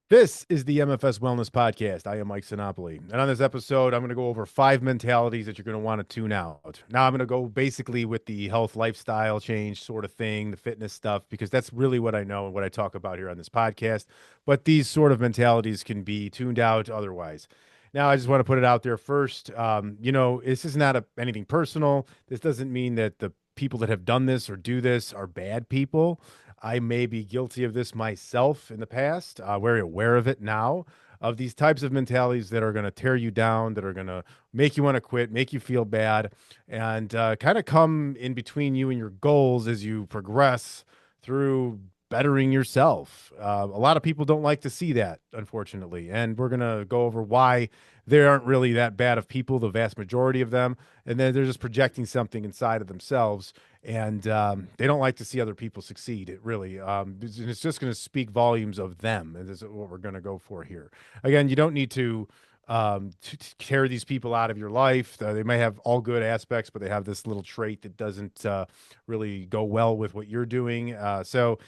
This is the MFS Wellness Podcast. I am Mike Sinopoli. And on this episode, I'm going to go over 5 mentalities that you're going to want to tune out. Now, I'm going to go basically with the health lifestyle change sort of thing, the fitness stuff, because that's really what I know and what I talk about here on this podcast. But these sort of mentalities can be tuned out otherwise. Now, I just want to put it out there first. This is not anything personal. This doesn't mean that the people that have done this or do this are bad people. I may be guilty of this myself in the past, very aware of it now, of these types of mentalities that are going to tear you down, that are going to make you want to quit, make you feel bad, and kind of come in between you and your goals as you progress through bettering yourself. A lot of people don't like to see that, unfortunately, and we're going to go over why they aren't really that bad of people, the vast majority of them, and then they're just projecting something inside of themselves and they don't like to see other people succeed. It really, it's just going to speak volumes of them, and this is what we're going to go for here. Again, you don't need to tear these people out of your life. They may have all good aspects, but they have this little trait that doesn't really go well with what you're doing. So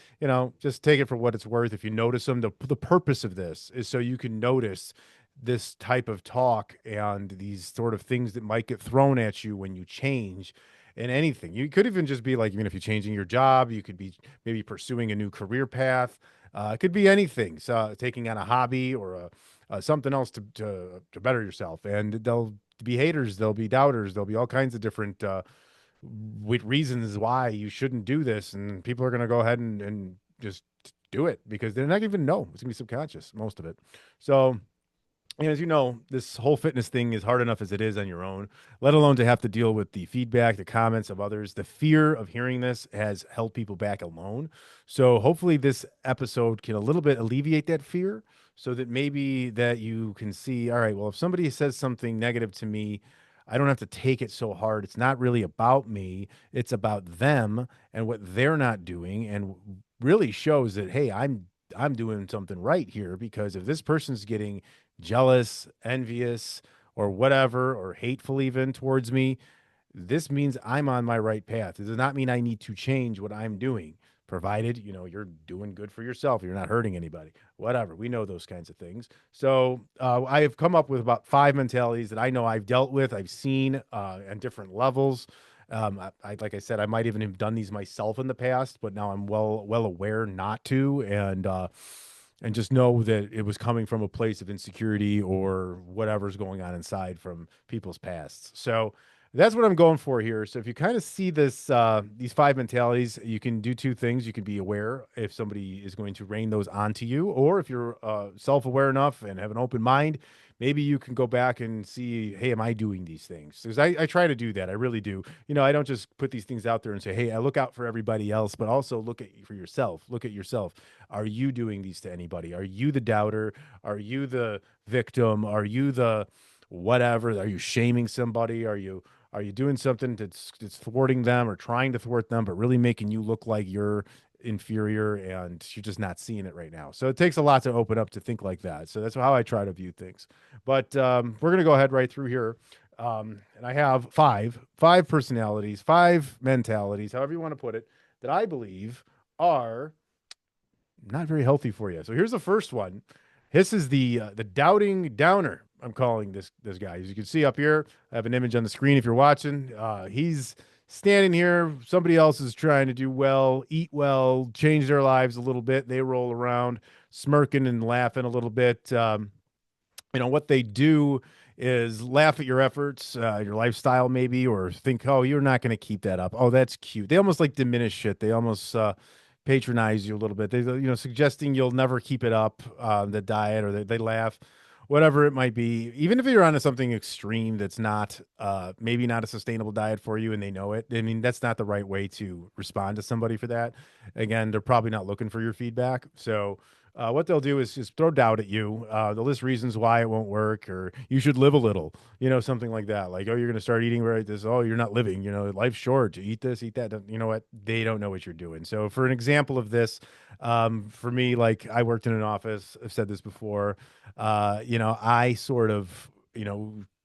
just take it for what it's worth. If you notice them, the purpose of this is so you can notice this type of talk and these sort of things that might get thrown at you when you change in anything. You could even just be like, even if you're changing your job, you could be maybe pursuing a new career path. It could be anything. So taking on a hobby or something else to better yourself. And there'll be haters, there'll be doubters, there'll be all kinds of different with reasons why you shouldn't do this. And people are going to go ahead and just do it because they're not even know. It's going to be subconscious, most of it. So and as you know, this whole fitness thing is hard enough as it is on your own, let alone to have to deal with the feedback, the comments of others. The fear of hearing this has held people back alone. So hopefully this episode can a little bit alleviate that fear so that maybe that you can see, all right, well, if somebody says something negative to me, I don't have to take it so hard. It's not really about me. It's about them and what they're not doing and really shows that, hey, I'm doing something right here because if this person's getting jealous, envious, or whatever, or hateful even towards me, this means I'm on my right path. It does not mean I need to change what I'm doing, provided, you're doing good for yourself. You're not hurting anybody, whatever. We know those kinds of things. So I have come up with about 5 mentalities that I know I've dealt with, I've seen on different levels. Like I said, I might even have done these myself in the past, but now I'm well aware not to, and just know that it was coming from a place of insecurity or whatever's going on inside from people's pasts. So that's what I'm going for here. So if you kind of see these 5 mentalities, you can do 2 things. You can be aware if somebody is going to rain those onto you, or if you're self-aware enough and have an open mind, maybe you can go back and see, hey, am I doing these things? Because I try to do that. I really do. I don't just put these things out there and say, hey, I look out for everybody else, but also look at for yourself. Look at yourself. Are you doing these to anybody? Are you the doubter? Are you the victim? Are you the whatever? Are you shaming somebody? Are you doing something that's thwarting them or trying to thwart them, but really making you look like you're inferior and you're just not seeing it right now? So it takes a lot to open up to think like that. So that's how I try to view things. But we're gonna go ahead right through here. And I have five personalities, 5 mentalities, however you want to put it, that I believe are not very healthy for you. So here's the first one. This is the doubting downer. I'm calling this guy. As you can see up here, I have an image on the screen if you're watching. He's standing here. Somebody else is trying to do well, eat well, change their lives a little bit. They roll around, smirking and laughing a little bit. What they do is laugh at your efforts, your lifestyle maybe, or think, oh, you're not going to keep that up. Oh, that's cute. They almost like diminish shit. They almost patronize you a little bit. They, suggesting you'll never keep it up, the diet, or they laugh, whatever it might be. Even if you're on something extreme that's not, maybe not a sustainable diet for you, and they know it. I mean, that's not the right way to respond to somebody for that. Again, they're probably not looking for your feedback. So what they'll do is just throw doubt at you. They'll list reasons why it won't work, or you should live a little, something like that. Like, oh, you're going to start eating right this. Oh, you're not living. Life's short. You eat this, eat that. You know what? They don't know what you're doing. So, for an example of this, for me, like I worked in an office. I've said this before. I sort of,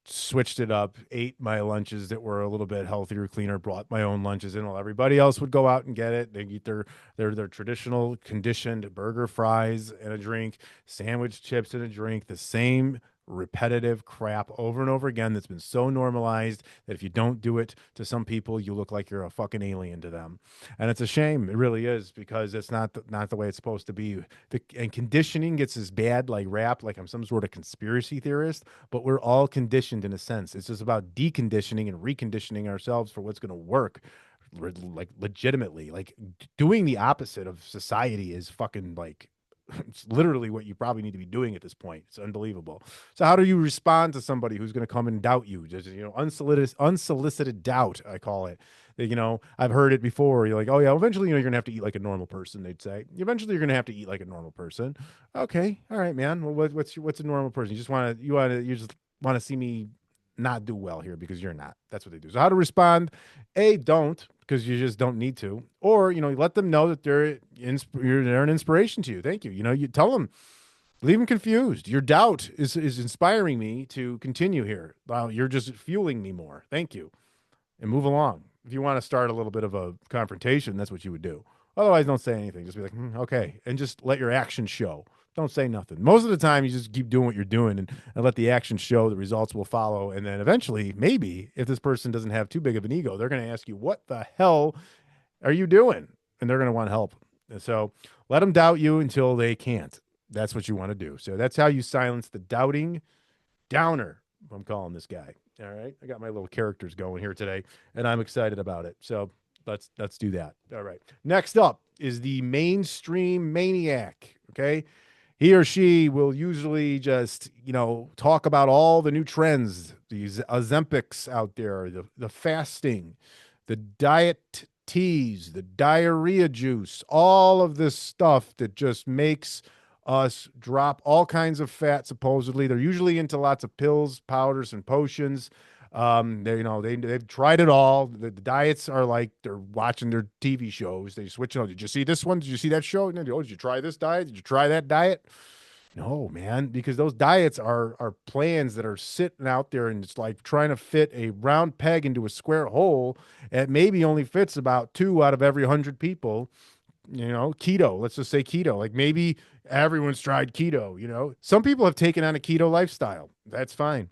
switched it up, ate my lunches that were a little bit healthier, cleaner, brought my own lunches in while everybody else would go out and get it. They eat their traditional conditioned burger, fries, and a drink, sandwich, chips, and a drink, the same repetitive crap over and over again that's been so normalized that if you don't do it to some people, you look like you're a fucking alien to them. And it's a shame. It really is, because it's not the way it's supposed to be. And conditioning gets this bad like rap, like I'm some sort of conspiracy theorist, but we're all conditioned in a sense. It's just about deconditioning and reconditioning ourselves for what's going to work, like legitimately. Like doing the opposite of society is fucking like it's literally what you probably need to be doing at this point. It's unbelievable. So how do you respond to somebody who's going to come and doubt you? Just, unsolicited doubt, I call it. I've heard it before. You're like, oh yeah, eventually, you're going to have to eat like a normal person. They'd say, eventually, you're going to have to eat like a normal person. Okay, all right, man. Well, what's a normal person? You just want to see me not do well here because you're not. That's what they do. So how to respond? A, don't, because you just don't need to. Or, let them know that they're an inspiration to you. Thank you. You tell them, leave them confused. Your doubt is inspiring me to continue here. Wow, you're just fueling me more. Thank you. And move along. If you want to start a little bit of a confrontation, that's what you would do. Otherwise, don't say anything. Just be like, okay. And just let your actions show. Don't say nothing. Most of the time, you just keep doing what you're doing and let the action show. The results will follow. And then eventually, maybe if this person doesn't have too big of an ego, they're going to ask you, what the hell are you doing? And they're going to want help. And so let them doubt you until they can't. That's what you want to do. So that's how you silence the doubting downer. I'm calling this guy. All right. I got my little characters going here today, and I'm excited about it. So let's do that. All right. Next up is the mainstream maniac. Okay. He or she will usually just, talk about all the new trends, these Ozempics out there, the fasting, the diet teas, the diarrhea juice, all of this stuff that just makes us drop all kinds of fat. Supposedly, they're usually into lots of pills, powders, and potions. They've tried it all. The diets are like they're watching their TV shows. They switch on. Did you see this one? Did you see that show? No, did you try this diet? Did you try that diet? No, man, because those diets are plans that are sitting out there, and it's like trying to fit a round peg into a square hole. It maybe only fits about 2 out of every 100 people. Keto. Let's just say keto. Like maybe everyone's tried keto. Some people have taken on a keto lifestyle. That's fine.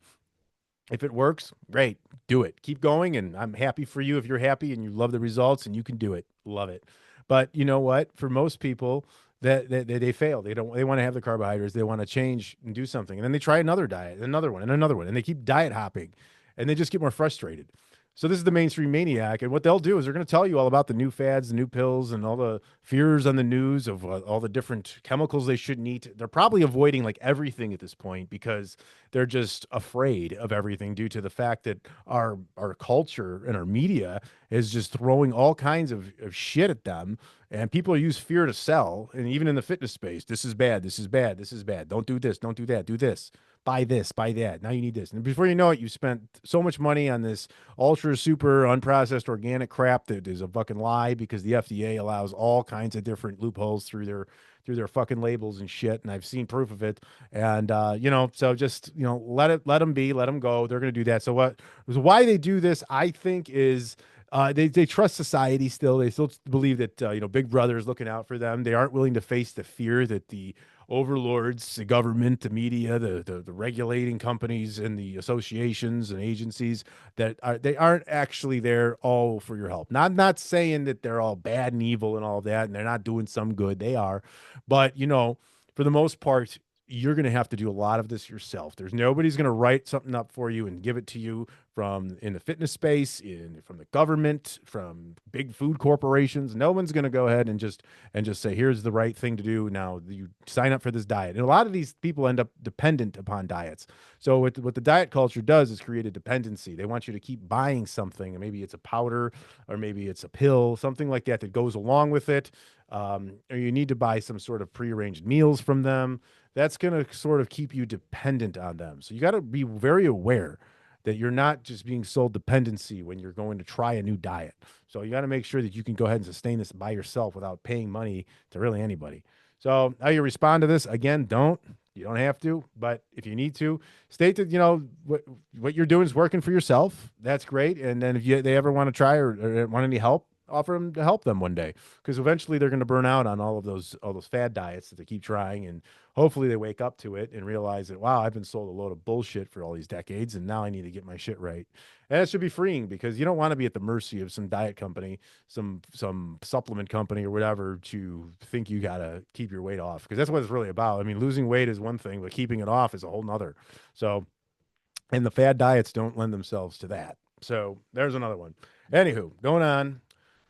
If it works, great. Do it. Keep going. And I'm happy for you if you're happy and you love the results and you can do it. Love it. But you know what? For most people, that they fail. They want to have the carbohydrates. They want to change and do something. And then they try another diet, another one, and another one. And they keep diet hopping and they just get more frustrated. So this is the mainstream maniac, and what they'll do is they're going to tell you all about the new fads, the new pills, and all the fears on the news of all the different chemicals they shouldn't eat. They're probably avoiding like everything at this point because they're just afraid of everything due to the fact that our culture and our media is just throwing all kinds of shit at them, and people use fear to sell. And even in the fitness space, this is bad, this is bad, this is bad. Don't do this, don't do that, do this. Buy this, buy that. Now you need this. And before you know it, you spent so much money on this ultra super unprocessed organic crap that is a fucking lie because the FDA allows all kinds of different loopholes through their fucking labels and shit. And I've seen proof of it. And so just let them be, let them go. They're gonna do that. So why they do this, I think, is they trust society still. They still believe that Big Brother is looking out for them. They aren't willing to face the fear that the overlords, the government, the media, the regulating companies, and the associations and agencies they aren't actually there all for your help. Not saying that they're all bad and evil and all of that, and they're not doing some good. They are, but for the most part, you're going to have to do a lot of this yourself. There's nobody's going to write something up for you and give it to you from in the fitness space, from the government, from big food corporations. No one's going to go ahead and just say, here's the right thing to do. Now you sign up for this diet. And a lot of these people end up dependent upon diets. So what the diet culture does is create a dependency. They want you to keep buying something, and maybe it's a powder or maybe it's a pill, something like that goes along with it. Or you need to buy some sort of prearranged meals from them. That's going to sort of keep you dependent on them. So you got to be very aware that you're not just being sold dependency when you're going to try a new diet. So you got to make sure that you can go ahead and sustain this by yourself without paying money to really anybody. So how you respond to this? Again, don't. You don't have to, but if you need to, state that what you're doing is working for yourself. That's great. And then if they ever want to try or want any help, offer them to help them one day, because eventually they're going to burn out on all those fad diets that they keep trying, and hopefully they wake up to it and realize that, wow, I've been sold a load of bullshit for all these decades, and now I need to get my shit right. And it should be freeing, because you don't want to be at the mercy of some diet company, some supplement company or whatever, to think you got to keep your weight off, because that's what it's really about. I mean, losing weight is one thing, but keeping it off is a whole nother. So, and the fad diets don't lend themselves to that. So there's another one. Anywho, going on.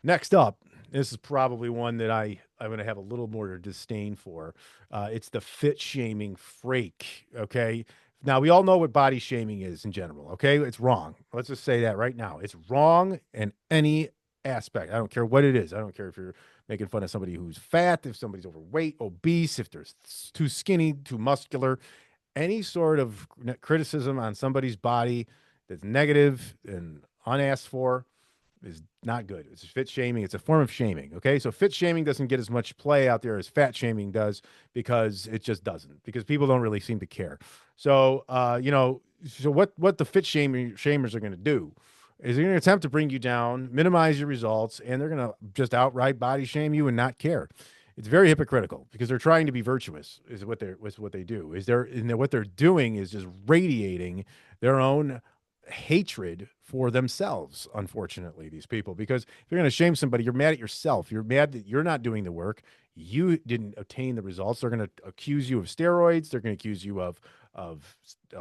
Next up, this is probably one that I'm going to have a little more disdain for. It's the fit shaming freak. Okay. Now, we all know what body shaming is in general. Okay. It's wrong. Let's just say that right now. It's wrong in any aspect. I don't care what it is. I don't care if you're making fun of somebody who's fat, if somebody's overweight, obese, if they're too skinny, too muscular. Any sort of criticism on somebody's body that's negative and unasked for is not good. It's fit shaming. It's a form of shaming. Okay. So fit shaming doesn't get as much play out there as fat shaming does, because it just doesn't, because people don't really seem to care. So, so what the fit shamers are going to do is they're going to attempt to bring you down, minimize your results, and they're going to just outright body shame you and not care. It's very hypocritical, because they're trying to be virtuous, is what they do. What they're doing is just radiating their own hatred for themselves. Unfortunately, these people, because if you're going to shame somebody, you're mad at yourself. You're mad that you're not doing the work. You didn't obtain the results. They're going to accuse you of steroids. They're going to accuse you of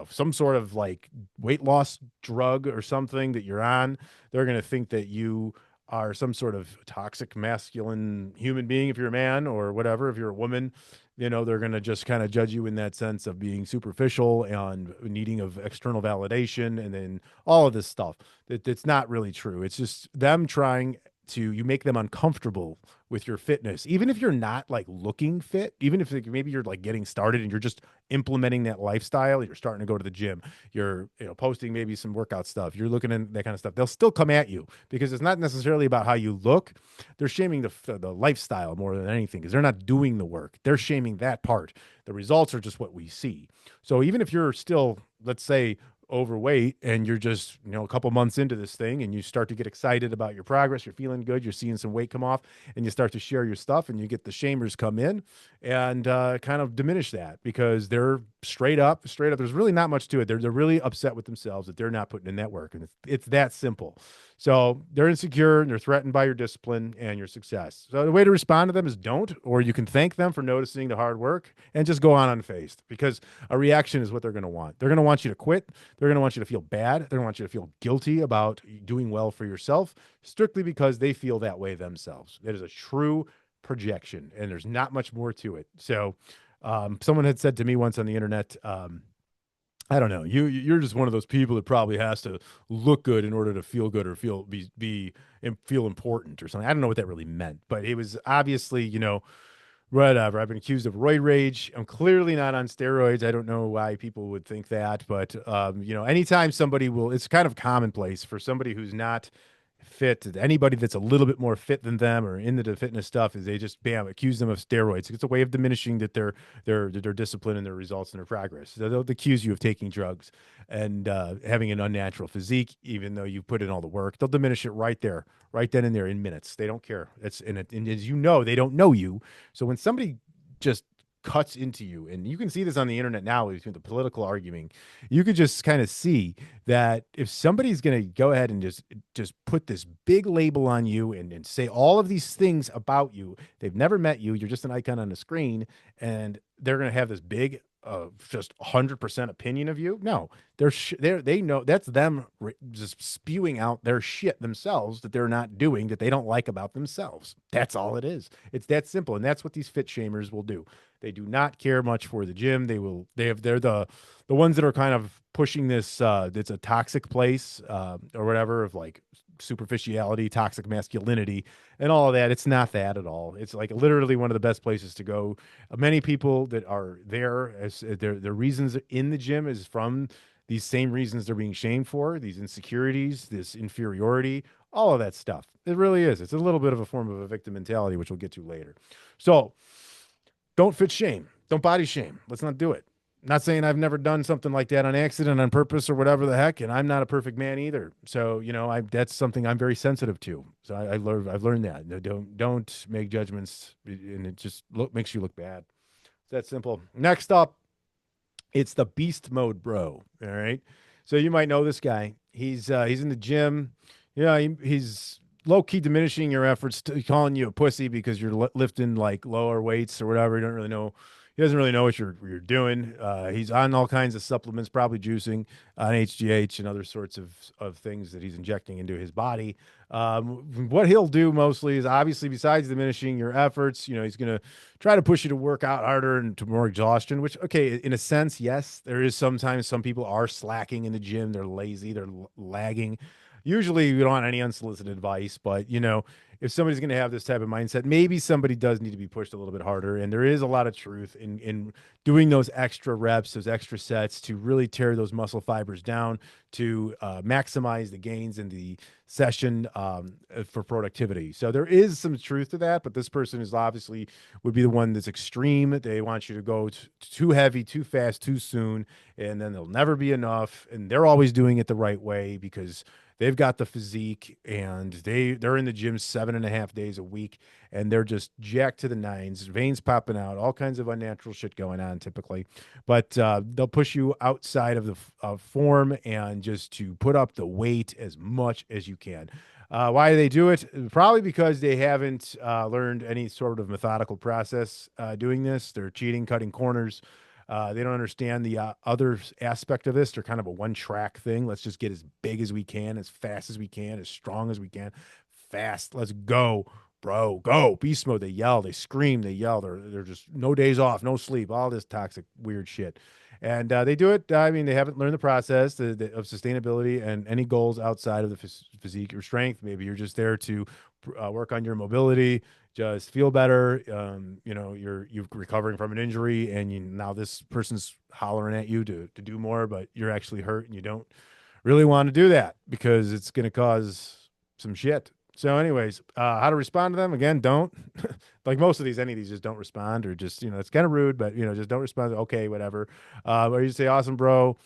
some sort of like weight loss drug or something that you're on. They're going to think that you are some sort of toxic masculine human being if you're a man, or whatever. If you're a woman, they're going to just kind of judge you in that sense of being superficial and needing of external validation, and then all of this stuff. It's not really true. It's just them trying to, you make them uncomfortable with your fitness, even if you're not like looking fit, even if maybe you're like getting started and you're just implementing that lifestyle. You're starting to go to the gym, you're posting maybe some workout stuff, you're looking at that kind of stuff. They'll still come at you, because it's not necessarily about how you look. They're shaming the lifestyle more than anything, because they're not doing the work. They're shaming that part. The results are just what we see. So even if you're still, let's say, overweight, and you're just a couple months into this thing, and you start to get excited about your progress, you're feeling good, you're seeing some weight come off, and you start to share your stuff, and you get the shamers come in and kind of diminish that, because they're straight up. There's really not much to it. They're really upset with themselves that they're not putting in that work, and it's that simple. So they're insecure, and they're threatened by your discipline and your success. So the way to respond to them is don't, or you can thank them for noticing the hard work and just go on unfazed, because a reaction is what they're going to want. They're going to want you to quit. They're going to want you to feel bad. They're going to want you to feel guilty about doing well for yourself, strictly because they feel that way themselves. It is a true projection, and there's not much more to it. So someone had said to me once on the internet, I don't know. You're just one of those people that probably has to look good in order to feel good, or feel important or something. I don't know what that really meant, but it was obviously, whatever. I've been accused of roid rage. I'm clearly not on steroids. I don't know why people would think that, but anytime it's kind of commonplace for somebody who's not fit, anybody that's a little bit more fit than them or into the fitness stuff, is they just bam accuse them of steroids. It's a way of diminishing that their discipline and their results and their progress. So they'll accuse you of taking drugs and having an unnatural physique, even though you put in all the work. They'll diminish it right there, right then and there, in minutes. They don't care. And as you know, they don't know you. So when somebody just cuts into you, and you can see this on the internet now between the political arguing, you could just kind of see that if somebody's going to go ahead and just put this big label on you, and say all of these things about you, they've never met you, you're just an icon on the screen, and they're going to have this big just 100% opinion of you. No, they know that's them just spewing out their shit themselves that they're not doing, that they don't like about themselves. That's all it is. It's that simple. And that's what these fit shamers will do. They do not care much for the gym. They're the ones that are kind of pushing this, it's a toxic place, or whatever, of like superficiality, toxic masculinity, and all of that. It's not that at all. It's like literally one of the best places to go. Many people that are there, as their reasons in the gym, is from these same reasons they're being shamed for, these insecurities, this inferiority, all of that stuff. It really is. It's a little bit of a form of a victim mentality, which we'll get to later. So don't fit shame. Don't body shame. Let's not do it. Not saying I've never done something like that on accident, on purpose, or whatever the heck, and I'm not a perfect man either. So, I that's something I'm very sensitive to. So I've learned that. No, don't make judgments, and it just makes you look bad. It's that simple. Next up, it's the beast mode, bro. All right. So you might know this guy. He's in the gym. Yeah, he's low key diminishing your efforts, calling you a pussy because you're lifting like lower weights or whatever. You don't really know. He doesn't really know what you're doing. He's on all kinds of supplements, probably juicing on HGH and other sorts of things that he's injecting into his body. What he'll do mostly is obviously, besides diminishing your efforts, he's going to try to push you to work out harder and to more exhaustion, which, okay, in a sense, yes, there is sometimes some people are slacking in the gym. They're lazy, they're lagging. Usually, we don't want any unsolicited advice, but if somebody's going to have this type of mindset, maybe somebody does need to be pushed a little bit harder. And there is a lot of truth in doing those extra reps, those extra sets to really tear those muscle fibers down to maximize the gains in the session for productivity. So there is some truth to that, but this person is obviously would be the one that's extreme. They want you to go too heavy, too fast, too soon, and then there'll never be enough. And they're always doing it the right way because they've got the physique and they're in the gym 7.5 days a week and they're just jacked to the nines, veins popping out, all kinds of unnatural shit going on typically. But they'll push you outside of the form and just to put up the weight as much as you can. Why do they do it? Probably because they haven't learned any sort of methodical process doing this. They're cheating, cutting corners. They don't understand the other aspect of this. They're kind of a one track thing. Let's just get as big as we can, as fast as we can, as strong as we can. Fast. Let's go, bro. Go. Beast mode. They yell, they scream, they yell. They're just no days off, no sleep, all this toxic, weird shit. And they do it. I mean, they haven't learned the process of sustainability and any goals outside of the physique or strength. Maybe you're just there to work on your mobility, just feel better. You're recovering from an injury, and now this person's hollering at you to do more, but you're actually hurt, and you don't really want to do that because it's going to cause some shit. So, anyways, how to respond to them? Again, don't like most of these. Any of these, just don't respond, or just it's kind of rude, but just don't respond. Okay, whatever. Or you say, "Awesome, bro."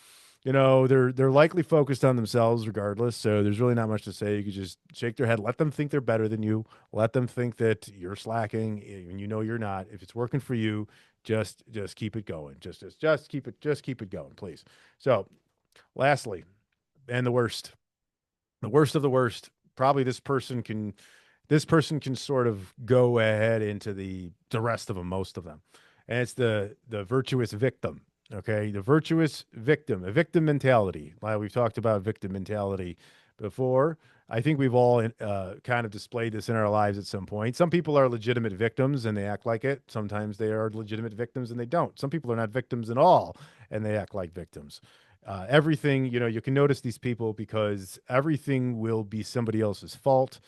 They're likely focused on themselves regardless. So there's really not much to say. You could just shake their head, let them think they're better than you, let them think that you're slacking, and you're not. If it's working for you, just keep it going. Just keep it going, please. So, lastly, and the worst of the worst. Probably this person can sort of go ahead into the rest of them, most of them, and it's the virtuous victim. Okay, the virtuous victim, a victim mentality. Like we've talked about victim mentality before. I think we've all kind of displayed this in our lives at some point. Some people are legitimate victims and they act like it. Sometimes they are legitimate victims and they don't. Some people are not victims at all and they act like victims. Everything, you can notice these people because everything will be somebody else's fault.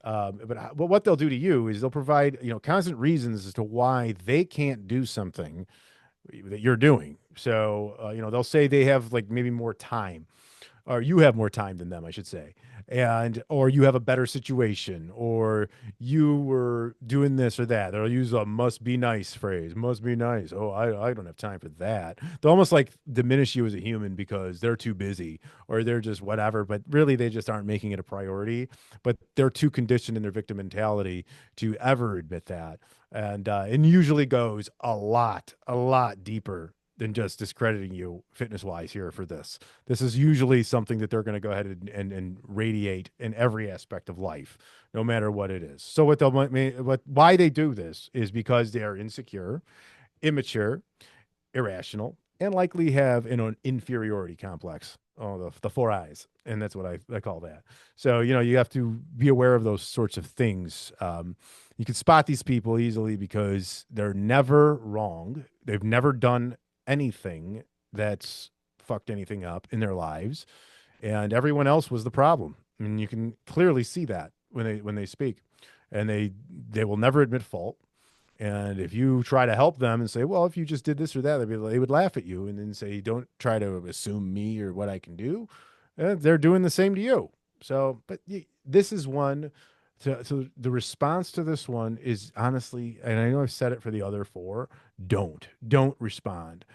But what they'll do to you is they'll provide, constant reasons as to why they can't do something that you're doing. So, they'll say they have like maybe more time or you have more time than them, I should say. Or you have a better situation, or you were doing this or that. They'll use a must be nice phrase, must be nice. Oh, I don't have time for that. They'll almost like diminish you as a human because they're too busy or they're just whatever, but really they just aren't making it a priority. But they're too conditioned in their victim mentality to ever admit that. And usually goes a lot deeper than just discrediting you fitness wise here for this. This is usually something that they're going to go ahead and radiate in every aspect of life, no matter what it is. So why they do this is because they are insecure, immature, irrational, and likely have an inferiority complex. Oh, the four eyes. And that's what I call that. So, you have to be aware of those sorts of things. You can spot these people easily because they're never wrong. They've never done anything that's fucked anything up in their lives, and everyone else was the problem. I mean, you can clearly see that when they speak, and they will never admit fault. And if you try to help them and say, well, if you just did this or that, they would laugh at you and then say, don't try to assume me or what I can do. They're doing the same to you. So, but this is one So the response to this one is honestly, and I know I've said it for the other four, don't respond.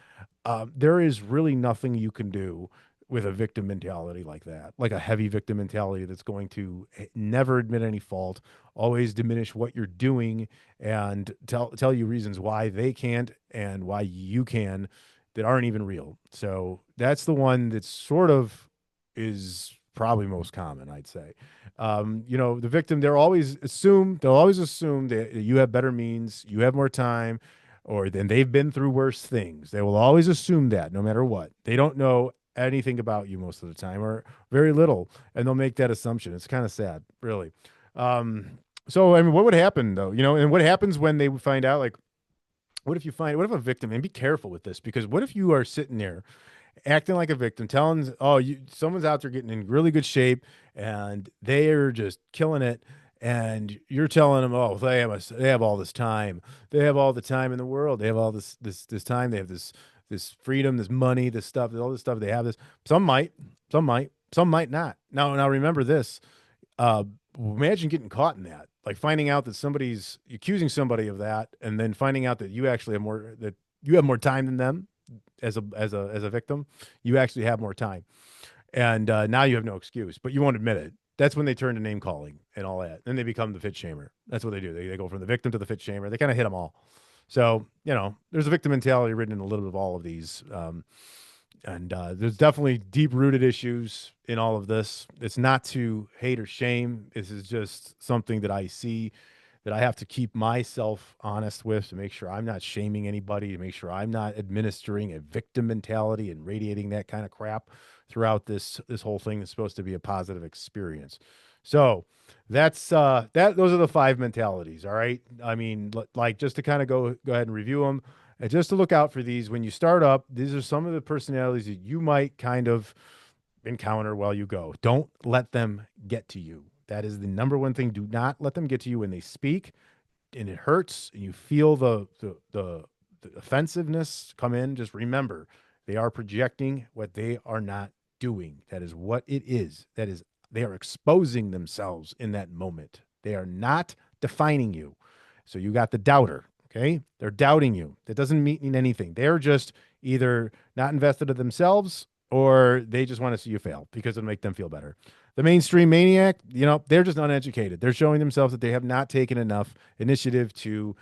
There is really nothing you can do with a victim mentality like that, like a heavy victim mentality that's going to never admit any fault, always diminish what you're doing, and tell you reasons why they can't and why you can that aren't even real. So that's the one that sort of is probably most common, I'd say. The victim, they'll always assume that you have better means, you have more time, or then they've been through worse things. They will always assume that no matter what. They don't know anything about you most of the time or very little, and they'll make that assumption. It's kind of sad, really. So I mean, what would happen though? And what happens when they find out? Like, what if a victim? And be careful with this because what if you are sitting there acting like a victim, telling, oh, someone's out there getting in really good shape and they're just killing it. And you're telling them, oh, they have all this time. They have all the time in the world. They have all this time. They have this freedom, this money, this stuff, all this stuff. They have this. Some might not. Now remember this. Uh, Imagine getting caught in that, like finding out that somebody's accusing somebody of that, and then finding out that you have more time than them as a victim. You actually have more time, and now you have no excuse, but you won't admit it. That's when they turn to name calling and all that. Then they become the fit shamer. That's what they do. They go from the victim to the fit shamer. They kind of hit them all. So there's a victim mentality written in a little bit of all of these. And there's definitely deep rooted issues in all of this. It's not to hate or shame. This is just something that I see that I have to keep myself honest with to make sure I'm not shaming anybody, to make sure I'm not administering a victim mentality and radiating that kind of crap throughout this whole thing that's supposed to be a positive experience. So that's those are the five mentalities. All right. I mean, like just to kind of go ahead and review them. And just to look out for these when you start up, these are some of the personalities that you might kind of encounter while you go. Don't let them get to you. That is the number one thing. Do not let them get to you when they speak, and it hurts, and you feel the offensiveness come in. Just remember, they are projecting what they are not doing. That is what it is. That is, they are exposing themselves in that moment. They are not defining you. So you got the doubter. Okay. They're doubting you. That doesn't mean anything. They're just either not invested in themselves or they just want to see you fail because it'll make them feel better. The mainstream maniac, they're just uneducated. They're showing themselves that they have not taken enough initiative to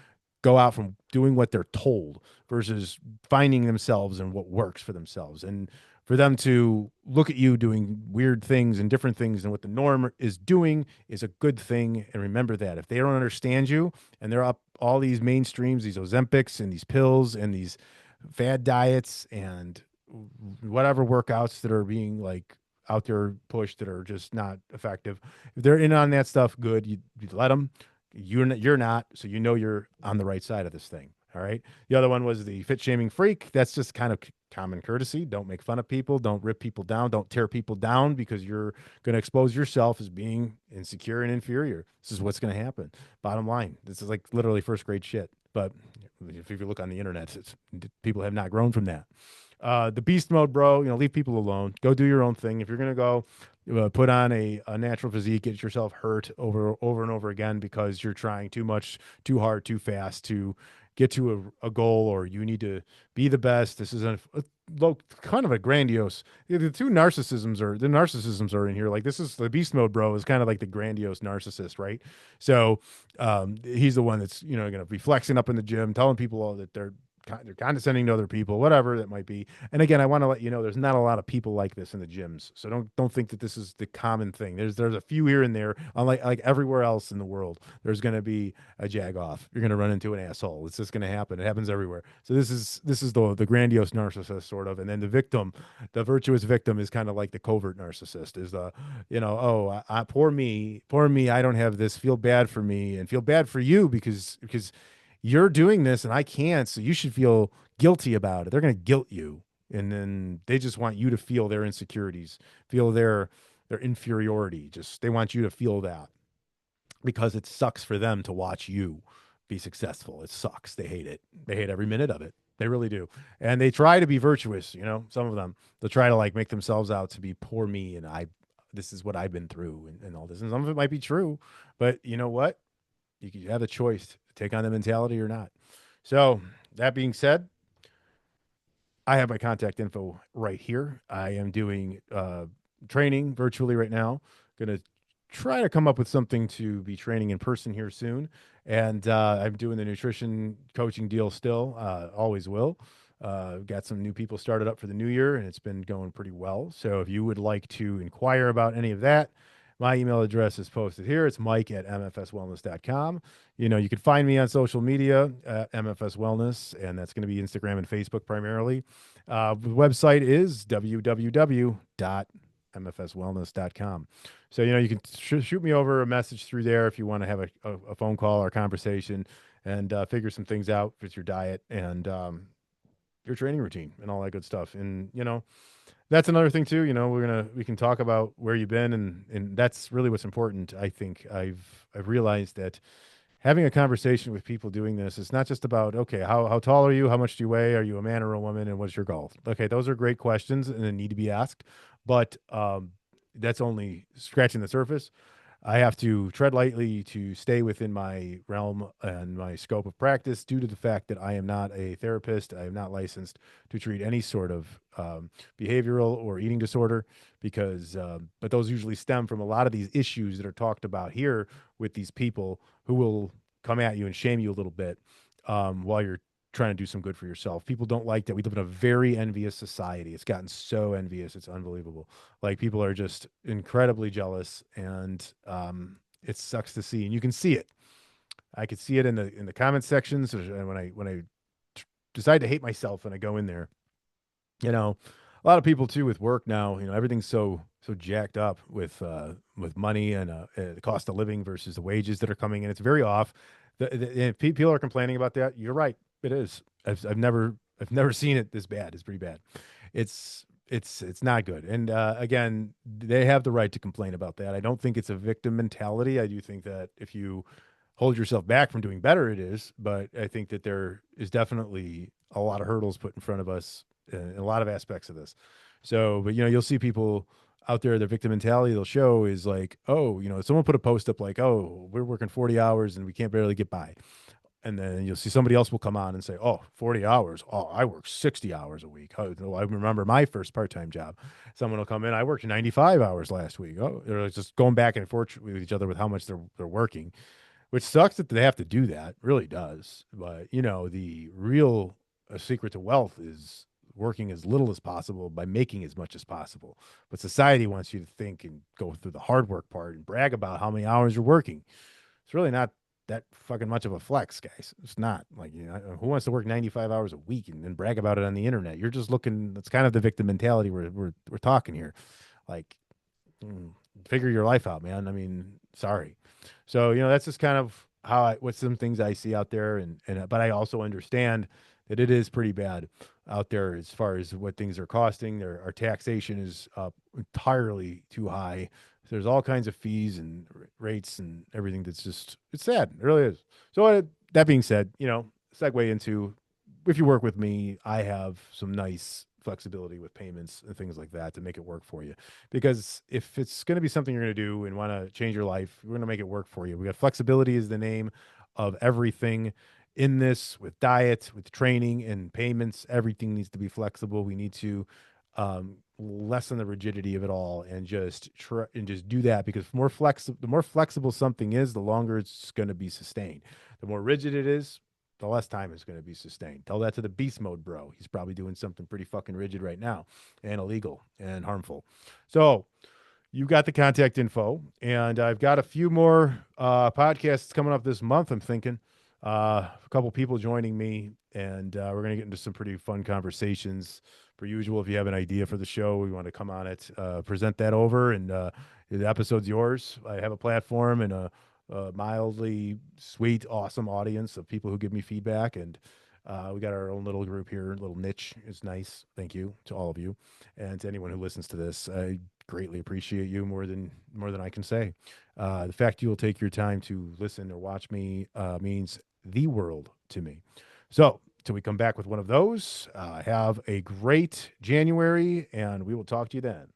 go out from doing what they're told versus finding themselves and what works for themselves. And for them to look at you doing weird things and different things than what the norm is doing is a good thing. And remember that if they don't understand you and they're up all these mainstreams, these Ozempics and these pills and these fad diets and whatever workouts that are being like out there pushed that are just not effective. If they're in on that stuff, good. You let them. You're not, so you're on the right side of this thing. All right. The other one was the fit shaming freak. That's just kind of common courtesy. Don't make fun of people. Don't rip people down. Don't tear people down because you're going to expose yourself as being insecure and inferior. This is what's going to happen. Bottom line, this is like literally first grade shit. But if you look on the internet, people have not grown from that. The beast mode, bro, leave people alone. Go do your own thing. If you're going to go put on a natural physique, get yourself hurt over and over again because you're trying too much, too hard, too fast to get to a goal, or you need to be the best. This is kind of a grandiose. The narcissisms are in here. Like this is the beast mode, bro, is kind of like the grandiose narcissist, right? So he's the one that's going to be flexing up in the gym, telling people all that they're condescending to other people, whatever that might be. And again, I want to let you know there's not a lot of people like this in the gyms. So don't think that this is the common thing. There's a few here and there. Unlike like everywhere else in the world, there's going to be a jag off. You're going to run into an asshole. It's just going to happen. It happens everywhere. So this is the grandiose narcissist sort of, and then the victim, the virtuous victim is kind of like the covert narcissist. Is the oh poor me, I don't have this. Feel bad for me and feel bad for you because you're doing this and I can't, so you should feel guilty about it. They're going to guilt you. And then they just want you to feel their insecurities, feel their inferiority. Just they want you to feel that because it sucks for them to watch you be successful. It sucks. They hate it. They hate every minute of it. They really do. And they try to be virtuous, some of them. They'll try to like make themselves out to be poor me and this is what I've been through and all this. And some of it might be true, but you know what? You have the choice to take on the mentality or not. So that being said, I have my contact info right here. I am doing training virtually right now. Going to try to come up with something to be training in person here soon. And I'm doing the nutrition coaching deal still. Always will. Got some new people started up for the new year, and it's been going pretty well. So if you would like to inquire about any of that, my email address is posted here. It's Mike at mfswellness.com. You know, you can find me on social media at MFS Wellness, and that's going to be Instagram and Facebook primarily. The website is www.mfswellness.com. So, you know, you can shoot me over a message through there if you want to have a phone call or a conversation and figure some things out with your diet and your training routine and all that good stuff. And, you know, that's another thing too. You know, we can talk about where you've been, and that's really what's important. I think I've realized that having a conversation with people doing this is not just about, okay, how tall are you, how much do you weigh, are you a man or a woman, and what's your goal? Okay, those are great questions and they need to be asked, but that's only scratching the surface. I have to tread lightly to stay within my realm and my scope of practice due to the fact that I am not a therapist. I am not licensed to treat any sort of behavioral or eating disorder because, but those usually stem from a lot of these issues that are talked about here with these people who will come at you and shame you a little bit while you're trying to do some good for yourself. People don't like that. We live in a very envious society. It's gotten so envious. It's unbelievable. Like people are just incredibly jealous, and it sucks to see. And you can see it. I could see it in the comment sections, and when I decide to hate myself and I go in there, you know, a lot of people too with work now. You know, everything's so jacked up with money and the cost of living versus the wages that are coming in. It's very off. If people are complaining about that, you're right. It is. I've never seen it this bad. It's pretty bad. It's not good. And again, they have the right to complain about that. I don't think it's a victim mentality. I do think that if you hold yourself back from doing better, it is. But I think that there is definitely a lot of hurdles put in front of us in a lot of aspects of this. So, but you know, you'll see people out there, their victim mentality they'll show is like, oh, you know, someone put a post up like, oh, we're working 40 hours and we can't barely get by. And then you'll see somebody else will come on and say, oh, 40 hours. Oh, I work 60 hours a week. Oh, I remember my first part-time job. Someone will come in, I worked 95 hours last week. Oh, they're just going back and forth with each other with how much they're working, which sucks that they have to do that. Really does. But, you know, the real secret to wealth is working as little as possible by making as much as possible. But society wants you to think and go through the hard work part and brag about how many hours you're working. It's really not that fucking much of a flex, guys. It's not like, you know, who wants to work 95 hours a week and then brag about it on the internet? You're just looking, that's kind of the victim mentality we're talking here. Like, mm, figure your life out, man. I mean, sorry. So, you know, that's just kind of what's some things I see out there. But I also understand that it is pretty bad out there as far as what things are costing. Our taxation is entirely too high. There's all kinds of fees and rates and everything that's just, it's sad. It really is. So that being said, you know, segue into, if you work with me, I have some nice flexibility with payments and things like that to make it work for you. Because if it's going to be something you're going to do and want to change your life, we're going to make it work for you. We got flexibility is the name of everything in this, with diet, with training and payments. Everything needs to be flexible. We need to lessen the rigidity of it all and just just do that, because the more flexible something is, the longer it's going to be sustained. The more rigid it is, the less time it's going to be sustained. Tell that to the beast mode bro. He's probably doing something pretty fucking rigid right now and illegal and harmful. So you got the contact info, and I've got a few more podcasts coming up this month. I'm thinking a couple people joining me, and we're going to get into some pretty fun conversations. Per usual, if you have an idea for the show, we want to come on it, present that over, and the episode's yours. I have a platform and a mildly sweet, awesome audience of people who give me feedback, and we got our own little group here, little niche. It's nice. Thank you to all of you, and to anyone who listens to this. I greatly appreciate you more than I can say. The fact you will take your time to listen or watch me means the world to me. So, till we come back with one of those, have a great January, and we will talk to you then.